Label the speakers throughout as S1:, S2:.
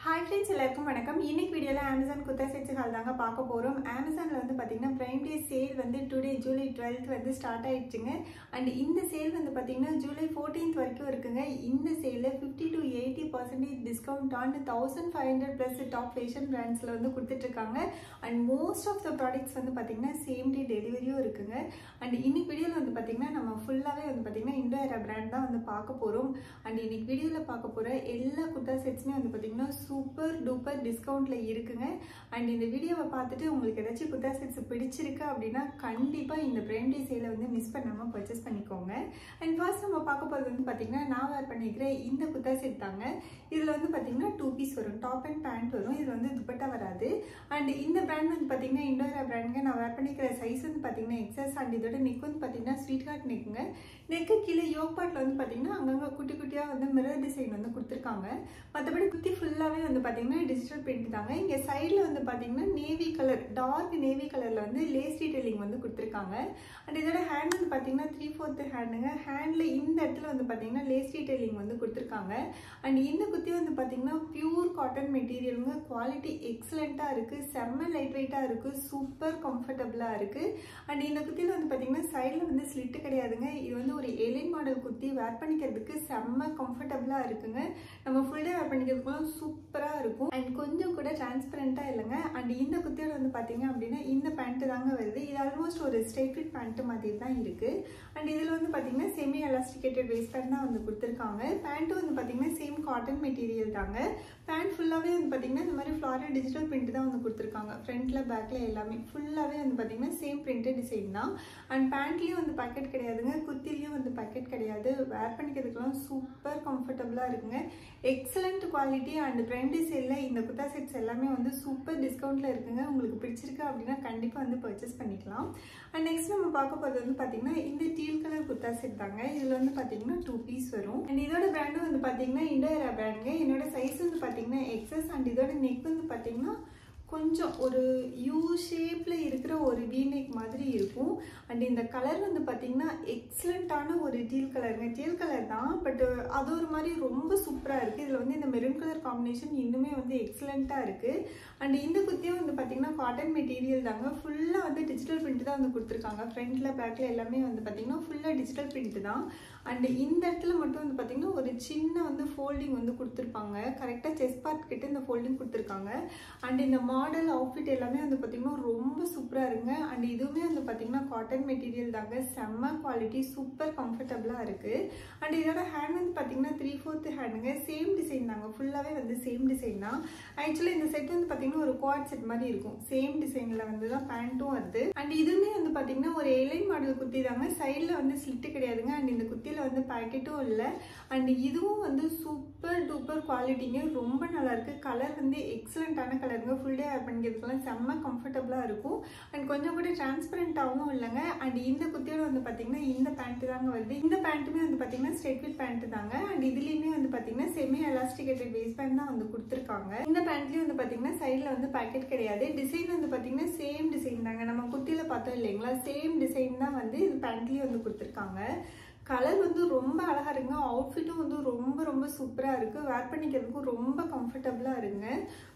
S1: Hi friends, எல்லாருக்கும் வணக்கம். இன்னைக்கு வீடியோல Amazon குர்தா செட்ஸ்கள் தாங்க பார்க்க போறோம். Amazonல வந்து பாத்தீங்கன்னா Prime Day சேல் வந்து டுடே ஜூலை 12th வந்து ஸ்டார்ட் ஆயிடுச்சுங்க. and இந்த சேல் வந்து பாத்தீங்கன்னா ஜூலை 14th வரைக்கும் இருக்குங்க. இந்த சேல்ல 50 to 80% discount on 1500 plus top fashion பிராண்ட்ஸ்ல வந்து கொடுத்துட்டு இருக்காங்க. and most of the products வந்து பாத்தீங்கன்னா சேம் டே டெலிவரியும் இருக்குங்க. and இன்னைக்கு வீடியோல வந்து பாத்தீங்கன்னா நம்ம ஃபுல்லாவே வந்து பாத்தீங்கன்னா இண்டோ ஏரா பிராண்ட் தான் வந்து பார்க்க போறோம். and இன்னைக்கு வீடியோல பார்க்க போற எல்லா குர்தா செட்ஸ்மே வந்து பாத்தீங்கன்னா சூப்பர் டூப்பர் டிஸ்கவுண்ட்ல இருக்குங்க. அண்ட் இந்த வீடியோவை பார்த்துட்டு உங்களுக்கு ஏதாச்சும் குர்தா செட்ஸ் பிடிச்சிருக்கு அப்படின்னா கண்டிப்பா இந்த பிரைம் டே சேலை வந்து மிஸ் பண்ணாம பர்ச்சேஸ் பண்ணிக்கோங்க. அண்ட் ஃபர்ஸ்ட் நம்ம பார்க்க போறது வந்து பாத்தீங்கன்னா நான் வேர் பண்ணிக்கிற இந்த குர்தா செட் தாங்க. இதுல வந்து பாத்தீங்கன்னா 2 பீஸ் வரும், டாப் அண்ட் பேண்ட் வரும். இதுல வந்து துப்பட்டா வராது. அண்ட் இந்த பிராண்ட் வந்து பாத்தீங்கன்னா இண்டோரா பிராண்ட்ங்க. நான் வேர் பண்ணிக்கிற சைஸ் வந்து பாத்தீங்கன்னா எக்ஸஸ். அண்ட் இதோட நெக் வந்து பாத்தீங்கன்னா ஸ்வீட் ஹார்ட் நெக்குங்க. நெக்கு கீழே யோக் பார்ட்ல வந்து பாத்தீங்கன்னா அங்கங்க குட்டி குட்டியா வந்து மிரர் டிசைன் வந்து கொடுத்துருக்காங்க. மற்றபடி குத்தி ஃபுல்லாவே வந்து பாத்தீங்கன்னா டிஜிட்டல் பிரிண்ட் தாங்க. இங்க சைட்ல வந்து பாத்தீங்கன்னா நேவி கலர், டார்க் நேவி கலர்ல வந்து லேஸ் டீடைலிங் வந்து கொடுத்துருக்காங்க. அண்ட் இதோட ஹேண்ட் வந்து பாத்தீங்கன்னா 3/4 ஹேண்டுங்க. ஹேண்ட்ல இந்த இடத்துல வந்து பாத்தீங்கன்னா லேஸ் டீடைலிங் வந்து கொடுத்துருக்காங்க. அண்ட் இந்த குத்தி வந்து பாத்தீங்கன்னா பியூர் காட்டன் மெட்டீரியலுங்க. குவாலிட்டி எக்ஸலண்டா இருக்கு, செம்ம லைட் வெயிட்டா இருக்கு, சூப்பர் கம்ஃபர்டபுளா இருக்கு. அண்ட் இந்த குத்தியில வந்து பாத்தீங்கன்னா சைட்ல வந்து ஸ்லிட் கிடையாதுங்க. இது வந்து ஒரு எலின் மாடல் குத்தி வேர் பண்ணிக்கிறதுக்கு செம்ம கம்ஃபர்டபுளா இருக்குங்க. நம்ம ஃபுல் டே வேர் பண்ணிக்கிறதுக்குலாம் சூப்பரா இருக்கும். அண்ட் கொஞ்சம் கூட டிரான்ஸ்பரண்டா இல்லைங்க. அண்ட் இந்த குத்தியோட வந்து பாத்தீங்க அப்படின்னா இந்த பேண்ட் தாங்க வருது. இது ஆல்மோஸ்ட் ஒரு ஸ்ட்ரெயிட் ஃபிட் பேண்ட் மாதிரி தான் இருக்கு. அண்ட் இதுல வந்து பாத்தீங்கன்னா செமி எலாஸ்டிகேட்டட் வேஸ்ட் பேண்ட் தான் வந்து கொடுத்துருக்காங்க. பேண்ட் வந்து பாத்தீங்கன்னா சேம் காட்டன் மெட்டீரியல் தாங்க. பேண்ட் ஃபுல்லாவே வந்து பாத்தீங்கன்னா இந்த மாதிரி ஃப்ளாரல் டிஜிட்டல் பிரிண்ட் தான் வந்து கொடுத்துருக்காங்க. ஃப்ரண்ட்ல பேக்ல எல்லாமே ஃபுல்லாவே வந்து பாத்தீங்கன்னா சேம் பிரிண்டட் டிசைன் தான். அண்ட் பேண்ட்லயும் வந்து பாக்கெட் கிடையாதுங்க, குத்திலையும் வந்து பாக்கெட் கிடையாது. வேர் பண்ணிக்கிறதுக்குலாம் சூப்பர் கம்ஃபர்டபுளா இருக்குங்க. Excellent quality. அண்ட் பிரைம் டே சேல்ல இந்த குர்தா செட்ஸ் எல்லாமே வந்து சூப்பர் டிஸ்கவுண்ட்ல இருக்குங்க. உங்களுக்கு பிடிச்சிருக்கு அப்படின்னா கண்டிப்பா வந்து பர்ச்சேஸ் பண்ணிக்கலாம். அண்ட் நெக்ஸ்ட் நம்ம பார்க்க போறது வந்து பாத்தீங்கன்னா இந்த டீல் கலர் குர்தா செட் தாங்க. இதுல வந்து பாத்தீங்கன்னா 2 பீஸ் வரும். அண்ட் இதோட பிராண்டும் வந்து பாத்தீங்கன்னா இண்டோ ஏரா பிராண்டுங்க. என்னோட சைஸ் வந்து பாத்தீங்கன்னா எக்ஸஸ். அண்ட் இதோட நெக் வந்து பாத்தீங்கன்னா கொஞ்சம் ஒரு யூ ஷேப்ல இருக்கிற ஒரு வி நெக் மாதிரி இருக்கும். அண்ட் இந்த கலர் வந்து பாத்தீங்கன்னா எக்ஸலண்டான ஒரு டீல் கலருங்க. டீல் கலர் தான், பட் அது ஒரு மாதிரி ரொம்ப சூப்பரா இருக்கு. இதுல வந்து இந்த மெரூன் கலர் காம்பினேஷன் இன்னுமே வந்து எக்ஸலண்டா இருக்கு. அண்ட் இந்த குத்தியும் வந்து பாத்தீங்கன்னா காட்டன் மெட்டீரியல் தாங்க. ஃபுல்லா வந்து டிஜிட்டல் பிரிண்ட் தான் வந்து கொடுத்துருக்காங்க. ஃப்ரண்ட்ல பேக்ல எல்லாமே வந்து பாத்தீங்கன்னா ஃபுல்லா டிஜிட்டல் பிரிண்ட் தான். அண்ட் இந்த இடத்துல மட்டும் வந்து பாத்தீங்கன்னா ஒரு சின்ன வந்து ஃபோல்டிங் வந்து கொடுத்துருப்பாங்க. கரெக்டா செஸ்ட் பார்ட் கிட்ட இந்த ஃபோல்டிங் கொடுத்துருக்காங்க. அண்ட் இந்த மாடல் அவுட்ஃபிட் எல்லாமே வந்து பாத்தீங்கன்னா ரொம்ப சூப்பரா இருக்குங்க. அண்ட் இதுவுமே வந்து பாத்தீங்கன்னா காட்டன் மெட்டீரியல் தாங்க. செம்ம குவாலிட்டி, சூப்பர் கம்ஃபர்டபுளா இருக்கு. அண்ட் இதோட ஹேண்ட் வந்து பாத்தீங்கன்னா 3/4 ஹேண்டுங்க. சேம் டிசைன் தாங்க, ஃபுல்லாவே வந்து சேம் டிசைன் தான். ஆக்சுவலி இந்த செட் வந்து பாத்தீங்கன்னா ஒரு குவாட் செட் மாதிரி இருக்கும். சேம் டிசைன்ல வந்து தான் பேண்ட்டும் வருது. அண்ட் இதுவுமே வந்து பாத்தீங்கன்னா ஒரு எலைன் மாடல் குத்தி தாங்க. சைட்ல வந்து ஸ்லிட் கிடையாதுங்க. அண்ட் இந்த குத்தியில வந்து பாக்கெட்டும் இல்ல. அண்ட் இதுவும் வந்து சூப்பர் டூப்பர் குவாலிட்டிங்க. ரொம்ப நல்லா இருக்கு. கலர் வந்து எக்ஸலண்டான கலருங்க. ஃபுல் டே வேர் பண்ணிக்கிறதுக்குலாம் செம்ம கம்ஃபர்டபுளா இருக்கும். அண்ட் கொஞ்சம் கூட டிரான்ஸ்பரண்டாகவும் இல்லைங்க. அண்ட் இந்த குத்தியோட வந்து பாத்தீங்கன்னா இந்த பேண்ட் தாங்க வருது. இந்த பேண்ட்டுமே வந்து பாத்தீங்கன்னா ஸ்ட்ரெயிட் ஃபிட் பேண்ட் தாங்க. அண்ட் இதுலயுமே வந்து பாத்தீங்கன்னா செமி எலாஸ்டிகேட்டட் வேஸ்ட் பேண்ட் தான் வந்து கொடுத்துருக்காங்க. இந்த பேண்ட்லயும் வந்து பாத்தீங்கன்னா சைட்ல வந்து பாக்கெட் கிடையாது. டிசைன் வந்து பாத்தீங்கன்னா சேம் டிசைன் தாங்க. நம்ம குத்தியில பார்த்தோம் இல்லைங்களா, சேம் டிசைன் தான் வந்து இது பேண்ட்லயும் வந்து கொடுத்துருக்காங்க. கலர் வந்து ரொம்ப அழகா இருக்குங்க. அவுட்ஃபிட்டும் வந்து ரொம்ப ரொம்ப சூப்பரா இருக்கு. வேர் பண்ணிக்கிறதுக்கும் ரொம்ப கம்ஃபர்டபுளா இருக்குங்க.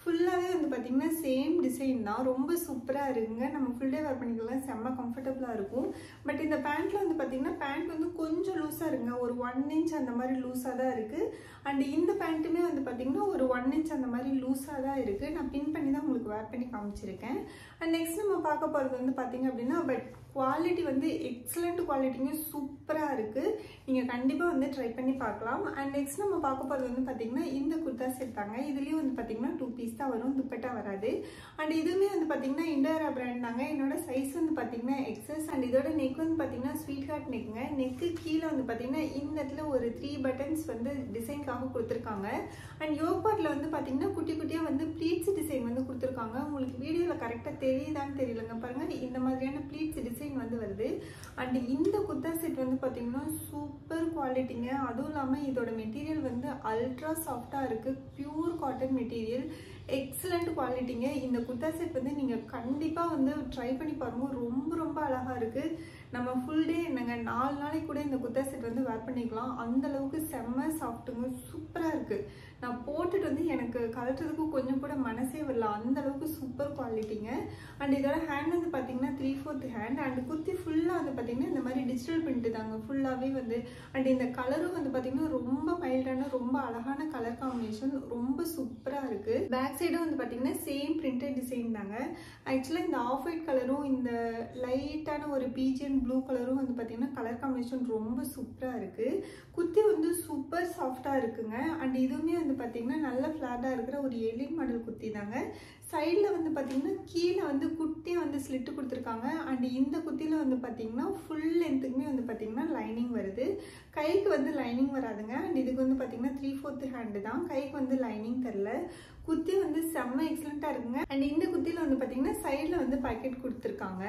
S1: ஃபுல்லாவே வந்து பாத்தீங்கன்னா சேம் டிசைன் தான். ரொம்ப சூப்பரா இருக்குங்க. நம்ம ஃபுல் டே வேர் பண்ணிக்கலாம், செம்ம கம்ஃபர்டபுளா இருக்கும். பட் இந்த பேண்ட்ல வந்து பாத்தீங்கன்னா பேண்ட் வந்து கொஞ்சம் லூஸா இருக்குங்க. ஒரு 1 inch அந்த மாதிரி லூஸா தான் இருக்கு. அண்ட் இந்த பேண்ட்டுமே வந்து பாத்தீங்கன்னா ஒரு 1 inch அந்த மாதிரி லூஸா தான் இருக்கு. நான் பின் பண்ணி தான் உங்களுக்கு வேர் பண்ணி காமிச்சிருக்கேன். அண்ட் நெக்ஸ்ட் நம்ம பார்க்க போறது வந்து பாத்தீங்க அப்படின்னா பட் குவாலிட்டி வந்து எக்ஸலண்ட் குவாலிட்டிங்க, சூப்பரா இருக்கு. நீங்க கண்டிப்பா வந்து ட்ரை பண்ணி பார்க்கலாம். அண்ட் நெக்ஸ்ட் நம்ம பார்க்க போறது வந்து பாத்தீங்கன்னா இந்த குர்தா செட் தாங்க. இதுலயும் வந்து பாத்தீங்கன்னா 2 பீஸ் தான் வரும், துப்பட்டா வராது. அண்ட் இதுவுமே வந்து பாத்தீங்கன்னா இண்டோரா பிராண்ட் தாங்க. என்னோட சைஸ் வந்து பாத்தீங்கன்னா எக்ஸஸ். அண்ட் இதோட நெக் வந்து பாத்தீங்கன்னா ஸ்வீட் ஹார்ட் நெக்குங்க. நெக்கு கீழே வந்து பாத்தீங்கன்னா இந்த இடத்துல ஒரு 3 பட்டன்ஸ் வந்து டிசைன்காக கொடுத்துருக்காங்க. அண்ட் யோக் பார்ட்ல வந்து பாத்தீங்கன்னா குட்டி குட்டியா வந்து ப்ளீட்ஸ் டிசைன் வந்து கொடுத்துருக்காங்க. உங்களுக்கு வீடியோல கரெக்டா தெரியுதான்னு தெரியலங்க, பாருங்க இந்த மாதிரியான ப்ளீட்ஸ் டிசைன் வந்து வருது. அண்ட் இந்த குர்தா செட் வந்து பாத்தீங்கன்னா சூப்பர் குவாலிட்டிங்க. அதுவும் இல்லாம இதோட மெட்டீரியல் வந்து அல்ட்ரா சாஃப்டா இருக்கு. பியூர் காட்டன் மெட்டீரியல், எக்ஸலண்ட் குவாலிட்டிங்க. இந்த குர்தா செட் வந்து நீங்க கண்டிப்பா வந்து ட்ரை பண்ணி பாருங்க. ரொம்ப ரொம்ப அழகா இருக்கு. நம்ம ஃபுல் டே என்னங்க 4 நாளைக்கு கூட இந்த குர்தா செட் வந்து வேர் பண்ணிக்கலாம். அந்த அளவுக்கு செம்ம சாஃப்ட்டுங்க, சூப்பராக இருக்குது. நான் போட்டுட்டு வந்து எனக்கு கலட்டுறதுக்கு கொஞ்சம் கூட மனசே வரல, அந்த அளவுக்கு சூப்பர் குவாலிட்டிங்க. அண்ட் இதோட ஹேண்ட் வந்து பார்த்தீங்கன்னா 3/4 ஹேண்ட். அண்ட் குர்த்தி ஃபுல்லாக வந்து பார்த்தீங்கன்னா இந்த மாதிரி டிஜிட்டல் பிரிண்ட் தாங்க ஃபுல்லாகவே வந்து. அண்ட் இந்த கலரும் வந்து பார்த்தீங்கன்னா ரொம்ப மைல்டான ரொம்ப அழகான கலர் காம்பினேஷன், ரொம்ப சூப்பராக இருக்குது. பேக் சைடும் வந்து பார்த்தீங்கன்னா சேம் பிரிண்டட் டிசைன் தாங்க. ஆக்சுவலாக இந்த ஆஃப் ஒயிட் கலரும் இந்த லைட்டான ஒரு பீச் அண்ட் ப்ளூ கலரும் வந்து பார்த்தீங்கன்னா கலர் காம்பினேஷன் ரொம்ப சூப்பராக இருக்குது. குர்த்தி வந்து சூப்பர் சாஃப்டாக இருக்குங்க. அண்ட் இதுவுமே வந்து பார்த்தீங்கன்னா நல்ல ஃப்ளாட்டாக இருக்கிற ஒரு எலிட் மாடல் குர்த்தி தாங்க. சைடில் வந்து பார்த்தீங்கன்னா கீழே வந்து குர்த்தியை வந்து ஸ்லிட்டு கொடுத்துருக்காங்க. அண்ட் இந்த குர்த்தியில் வந்து பார்த்தீங்கன்னா ஃபுல் லென்த்துக்குமே வந்து பார்த்தீங்கன்னா லைனிங் வருது. கைக்கு வந்து லைனிங் வராதுங்க. அண்ட் இதுக்கு வந்து பார்த்தீங்கன்னா 3/4 ஹேண்டு தான், கைக்கு வந்து லைனிங் தரல. குர்த்தி வந்து செம்ம எக்ஸலண்ட்டாக இருக்குங்க. அண்ட் இந்த குர்த்தியில் வந்து பார்த்தீங்கன்னா சைடில் வந்து பாக்கெட் கொடுத்துருக்காங்க.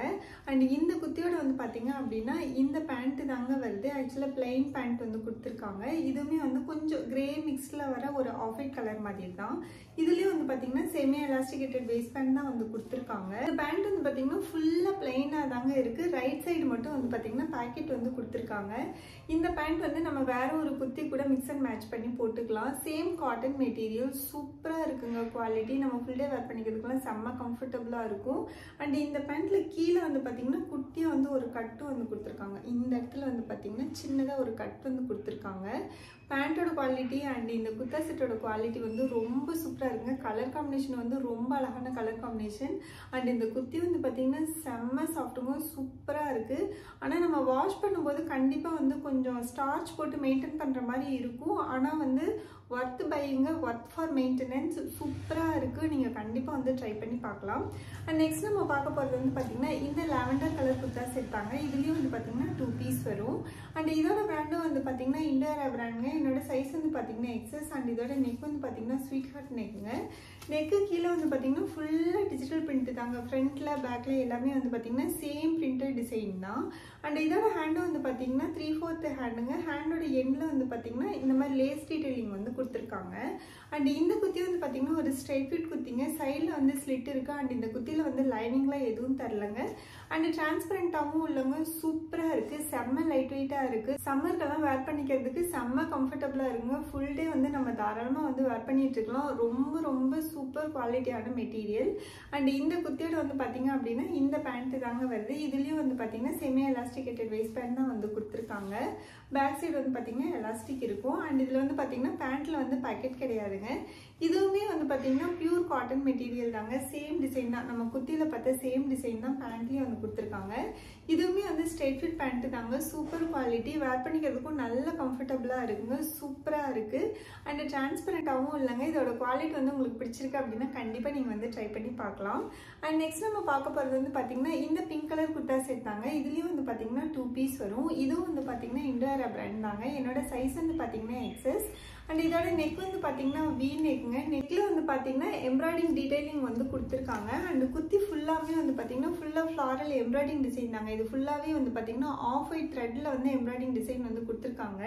S1: அண்ட் இந்த குர்த்தியோட வந்து பார்த்தீங்க அப்படின்னா இந்த பேண்ட்டு தாங்க வருது. ஆக்சுவலாக பிளெயின் பேண்ட் வந்து கொடுத்துருக்காங்க. இதுவுமே வந்து கொஞ்சம் கிரே மிக்ஸில் வர ஒரு ஆஃப் ஒயிட் கலர் மாதிரி தான். இதுலேயும் வந்து பார்த்தீங்கன்னா செமி எலாஸ்டிகேட்டட் வேஸ்ட் பேண்ட் தான் வந்து கொடுத்துருக்காங்க. இந்த பேண்ட் வந்து பார்த்தீங்கன்னா ஃபுல்லாக பிளெயினாக தாங்க இருக்குது. ரைட் சைடு மட்டும் வந்து பார்த்தீங்கன்னா பேக்கெட் வந்து கொடுத்துருக்காங்க. இந்த பேண்ட் வந்து நம்ம வேற ஒரு குர்த்தி கூட மிக்ஸ் அண்ட் மேட்ச் பண்ணி போட்டுக்கலாம். சேம் காட்டன் மெட்டீரியல், சூப்பராக இருக்குங்க குவாலிட்டி. நம்ம ஃபுல் டே வேர் பண்ணிக்கிறதுக்குலாம் செம்ம கம்ஃபர்டபுளாக இருக்கும். அண்ட் இந்த பேண்ட்டில் கீழே வந்து பார்த்தீங்கன்னா குட்டியாக வந்து ஒரு கட்டு வந்து கொடுத்துருக்காங்க. இந்த இடத்துல வந்து பார்த்தீங்கன்னா சின்னதாக ஒரு கட் வந்து கொடுத்துருக்காங்க. பேண்ட்டோட குவாலிட்டி அண்ட் இந்த குர்தா செட்டோட குவாலிட்டி வந்து ரொம்ப சூப்பராக இருக்குங்க. கலர் காம்பினேஷன் வந்து ரொம்ப அழகான கலர் காம்பினேஷன். அண்ட் இந்த குர்த்தி வந்து பார்த்தீங்கன்னா செம்ம சாஃப்ட்டுங்க, சூப்பராக இருக்குது. ஆனால் நம்ம வாஷ் பண்ணும்போது கண்டிப்பாக வந்து கொஞ்சம் ஸ்டார்ச் போட்டு மெயின்டைன் பண்ணுற மாதிரி இருக்கும். ஆனால் வந்து ஒர்த் பையிங்க, ஒர்த் ஃபார் மெயின்டெனன்ஸ், சூப்பராக இருக்குது. நீங்கள் கண்டிப்பாக வந்து ட்ரை பண்ணி பார்க்கலாம். அண்ட் நெக்ஸ்ட் நம்ம பார்க்க போகிறது வந்து பார்த்தீங்கன்னா இந்த லாவெண்டர் கலர் குர்தா செட் தாங்க. இதுலேயும் வந்து பார்த்தீங்கன்னா 2 பீஸ் வரும். அண்ட் இதோட பிராண்டும் வந்து பார்த்தீங்கன்னா இண்டோரா பிராண்டுங்க. என்னோட சைஸ் வந்து பார்த்தீங்கன்னா எக்ஸஸ். அண்ட் இதோட நெக் வந்து பார்த்தீங்கன்னா ஸ்வீட் ஹார்ட் நெக்குங்க. நெக்கு கீழே வந்து பார்த்தீங்கன்னா ஃபுல்லாக டிஜிட்டல் பிரிண்ட் தாங்க. ஃப்ரண்ட்டில் பேக்கில் எல்லாமே வந்து பார்த்தீங்கன்னா சேம் பிரிண்டட் டிசைன் தான். அண்ட் இதோட ஹேண்டும் வந்து பார்த்தீங்கன்னா 3/4 ஹேண்டுங்க. ஹேண்டோட எண்டில் வந்து பார்த்தீங்கன்னா இந்த மாதிரி லேஸ் டீடைலிங் வந்து கொடுத்துருக்காங்க. அண்ட் இந்த குர்த்தி வந்து பார்த்தீங்கன்னா ஒரு ஸ்ட்ரைட் ஃபிட் குர்த்திங்க. சைடில் வந்து ஸ்லிட் இருக்குது. அண்ட் இந்த குர்த்தியில் வந்து லைனிங்லாம் எதுவும் தரலங்க. அண்ட் டிரான்ஸ்பரண்டாகவும் இல்லைங்க, சூப்பராக இருக்குது. செம்ம லைட் வெயிட்டாக இருக்குது. சம்மருக்கெல்லாம் வேர் பண்ணிக்கிறதுக்கு செம்ம கம்ஃபர்டபுளாக இருக்குங்க. ஃபுல் டே வந்து நம்ம தாராளமாக வந்து வேர் பண்ணிட்டு இருக்கலாம். ரொம்ப ரொம்ப சூப்பர் குவாலிட்டியான மெட்டீரியல். அண்ட் இந்த குர்த்தியோட வந்து பார்த்தீங்க அப்படின்னா இந்த பேண்ட்டு தாங்க வருது. இதுலேயும் வந்து பார்த்தீங்கன்னா செமி எலாஸ்டிகேட்டட் வேஸ்ட் பேண்ட் தான் வந்து கொடுத்துருக்காங்க. பேக் சைடு வந்து பார்த்தீங்கன்னா எலாஸ்டிக் இருக்கும். அண்ட் இதில் வந்து பார்த்தீங்கன்னா பேண்ட்டில் வந்து பாக்கெட் கிடையாதுங்க. இதுவுமே வந்து பார்த்தீங்கன்னா பியூர் காட்டன் மெட்டீரியல் தாங்க. சேம் டிசைன் தான், நம்ம குர்த்தியில் பார்த்த சேம் டிசைன் தான் பேண்ட்லேயும் வந்து கொடுத்துருக்காங்க. இதுவுமே வந்து ஸ்ட்ரெயிட் ஃபிட் பேண்ட்டு தாங்க. சூப்பர் குவாலிட்டி, வேர் பண்ணிக்கிறதுக்கும் நல்ல கம்ஃபர்டபுளாக இருக்குங்க, சூப்பராக இருக்குது. அண்ட் டிரான்ஸ்பரண்டாகவும் இல்லைங்க. இதோட குவாலிட்டி வந்து உங்களுக்கு பிடிச்சிருக்கு அப்படின்னா கண்டிப்பாக நீங்கள் வந்து ட்ரை பண்ணி பார்க்கலாம். அண்ட் நெக்ஸ்ட் நம்ம பார்க்க போகிறது வந்து பார்த்தீங்கன்னா இந்த பிங்க் கலர் குர்தா செட் தாங்க. இதுலேயும் வந்து பார்த்தீங்கன்னா 2 பீஸ் வரும். இதுவும் வந்து பார்த்தீங்கன்னா இண்டோரா பிராண்ட் தாங்க. என்னோட சைஸ் வந்து பார்த்தீங்கன்னா எக்ஸஸ். அண்ட் இதோட நெக் வந்து பார்த்தீங்கன்னா வி நெக்குங்க. நெக்கில் வந்து பார்த்தீங்கன்னா எம்ப்ராய்டிங் டீடைலிங் வந்து கொடுத்துருக்காங்க. அண்ட் குர்த்தி ஃபுல்லாகவே வந்து பார்த்தீங்கன்னா ஃபுல்லாக ஃப்ளாரல் எம்ப்ராய்டிங் டிசைன் தாங்க. இது ஃபுல்லாகவே வந்து பார்த்தீங்கன்னா ஆஃப் ஒயிட் த்ரெட்டில் வந்து எம்ப்ராய்டிங் டிசைன் வந்து கொடுத்துருக்காங்க.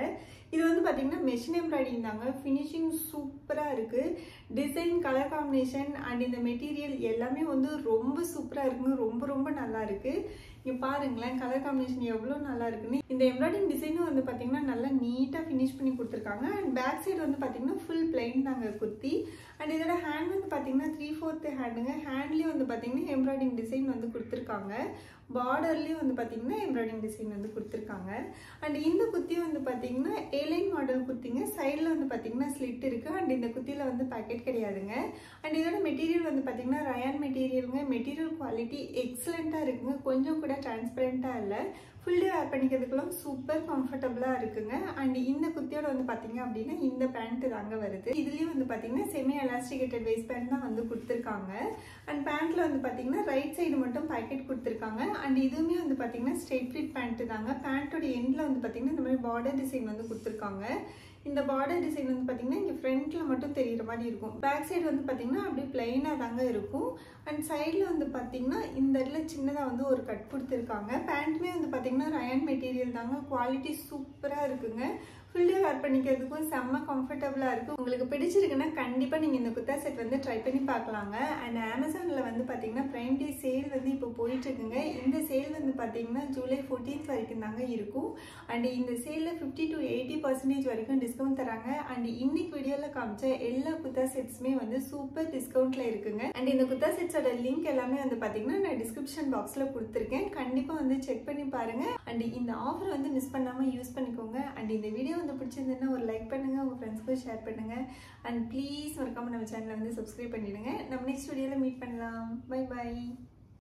S1: இது வந்து பார்த்தீங்கன்னா மெஷின் எம்ப்ராய்டிங் தாங்க. ஃபினிஷிங் சூப்பராக இருக்குது. டிசைன், கலர் காம்பினேஷன் அண்ட் இந்த மெட்டீரியல் எல்லாமே வந்து ரொம்ப சூப்பராக இருக்குங்க. ரொம்ப ரொம்ப நல்லா இருக்குது. இங்கே பாருங்களேன் கலர் காம்பினேஷன் எவ்வளோ நல்லா இருக்குன்னு. இந்த எம்ப்ராய்டிங் டிசைனும் வந்து பார்த்தீங்கன்னா நல்லா நீட்டாக ஃபினிஷ் பண்ணி கொடுத்துருக்காங்க. அண்ட் பேக் சைடு வந்து பார்த்தீங்கன்னா ஃபுல் பிளைன் தாங்க குர்த்தி. அண்ட் இதோட ஹேண்ட் வந்து பார்த்தீங்கன்னா 3/4 ஹேண்டுங்க. ஹேண்ட்லேயும் வந்து பார்த்தீங்கன்னா எம்ப்ராய்டிங் டிசைன் வந்து கொடுத்துருக்காங்க. பார்டர்லேயும் வந்து பார்த்தீங்கன்னா எம்ப்ராய்டிங் டிசைன் வந்து கொடுத்துருக்காங்க. அண்ட் இந்த குர்த்தியும் வந்து பார்த்தீங்கன்னா ஏலைன் மாடல் குர்த்திங்க. சைடில் வந்து பார்த்தீங்கன்னா ஸ்லிட் இருக்குது. அண்ட் இந்த குர்த்தியில் வந்து பேக்கெட் கிடையாதுங்க. அண்ட் இதோட மெட்டீரியல் வந்து பார்த்தீங்கன்னா ரயான் மெட்டீரியலுங்க. மெட்டீரியல் குவாலிட்டி எக்ஸலண்ட்டாக இருக்குங்க. கொஞ்சம் கூட டிரான்ஸ்பரண்ட்டாக இல்லை. ஃபுல் டே வேர் பண்ணிக்கிறதுக்குலாம் சூப்பர் கம்ஃபர்டபுளாக இருக்குங்க. அண்ட் இந்த குர்த்தியோட வந்து பார்த்தீங்க அப்படின்னா இந்த பேண்ட்டு தாங்க வருது. இதுலேயும் வந்து பார்த்தீங்கன்னா செமி எலாஸ்டிகேட்டட் வேஸ்ட் பேண்ட் தான் வந்து கொடுத்துருக்காங்க. அண்ட் பேண்ட்டில் வந்து பார்த்தீங்கன்னா ரைட் சைடு மட்டும் பாக்கெட் கொடுத்துருக்காங்க. அண்ட் இதுவுமே வந்து பார்த்தீங்கன்னா ஸ்ட்ரெயிட் ஃபிட் பேண்ட்டு தாங்க. பேண்ட்டோட எண்டில் வந்து பார்த்தீங்கன்னா இந்த மாதிரி பார்டர் டிசைன் வந்து கொடுத்துருக்காங்க. இந்த பார்டர் டிசைன் வந்து பார்த்தீங்கன்னா இங்கே ஃப்ரண்ட்டில் மட்டும் தெரிகிற மாதிரி இருக்கும். பேக் சைடு வந்து பார்த்தீங்கன்னா அப்படியே பிளைனாக தாங்க இருக்கும். அண்ட் சைடில் வந்து பார்த்தீங்கன்னா இந்த இடத்துல சின்னதாக வந்து ஒரு கட் கொடுத்துருக்காங்க. பேண்ட்டுமே வந்து பார்த்தீங்கன்னா ரயான் மெட்டீரியல் தாங்க. குவாலிட்டி சூப்பராக இருக்குங்க. ஃபுல் டே வேர் பண்ணிக்கிறதுக்கும் செம்ம கம்ஃபர்டபுளாக இருக்கும். உங்களுக்கு பிடிச்சிருக்குன்னா கண்டிப்பாக நீங்கள் இந்த குர்தா செட் வந்து ட்ரை பண்ணி பார்க்கலாங்க. அண்ட் அமேசானில் வந்து பார்த்தீங்கன்னா ப்ரைம் டே சேல் வந்து இப்போ போயிட்டுருக்குங்க. இந்த சேல் வந்து பார்த்தீங்கன்னா ஜூலை 14th வரைக்கும் தாங்க இருக்கும். அண்ட் இந்த சேலில் 50 to 80% வரைக்கும் டிஸ்கவுண்ட் தராங்க. அண்ட் இன்னைக்கு வீடியோவில் காமிச்ச எல்லா குர்தா செட்ஸுமே வந்து சூப்பர் டிஸ்கவுண்ட்டில் இருக்குங்க. அண்ட் இந்த குர்தா செட்ஸோட லிங்க் எல்லாமே வந்து பார்த்தீங்கன்னா நான் டிஸ்கிரிப்ஷன் பாக்ஸில் கொடுத்துருக்கேன். கண்டிப்பாக வந்து செக் பண்ணி பாருங்கள். அண்ட் இந்த ஆஃபர் வந்து மிஸ் பண்ணாமல் யூஸ் பண்ணிக்கோங்க. அண்ட் இந்த வீடியோ வந்து பிடிச்சிருந்ததுன்னா ஒரு லைக் பண்ணுங்கள், உங்கள் ஃப்ரெண்ட்ஸ்க்கும் ஷேர் பண்ணுங்கள். அண்ட் ப்ளீஸ் மறக்காமல் நம்ம சேனலை வந்து சப்ஸ்கிரைப் பண்ணிவிடுங்க. நம்ம நெக்ஸ்ட் வீடியோவில் மீட் பண்ணலாம். Bye by.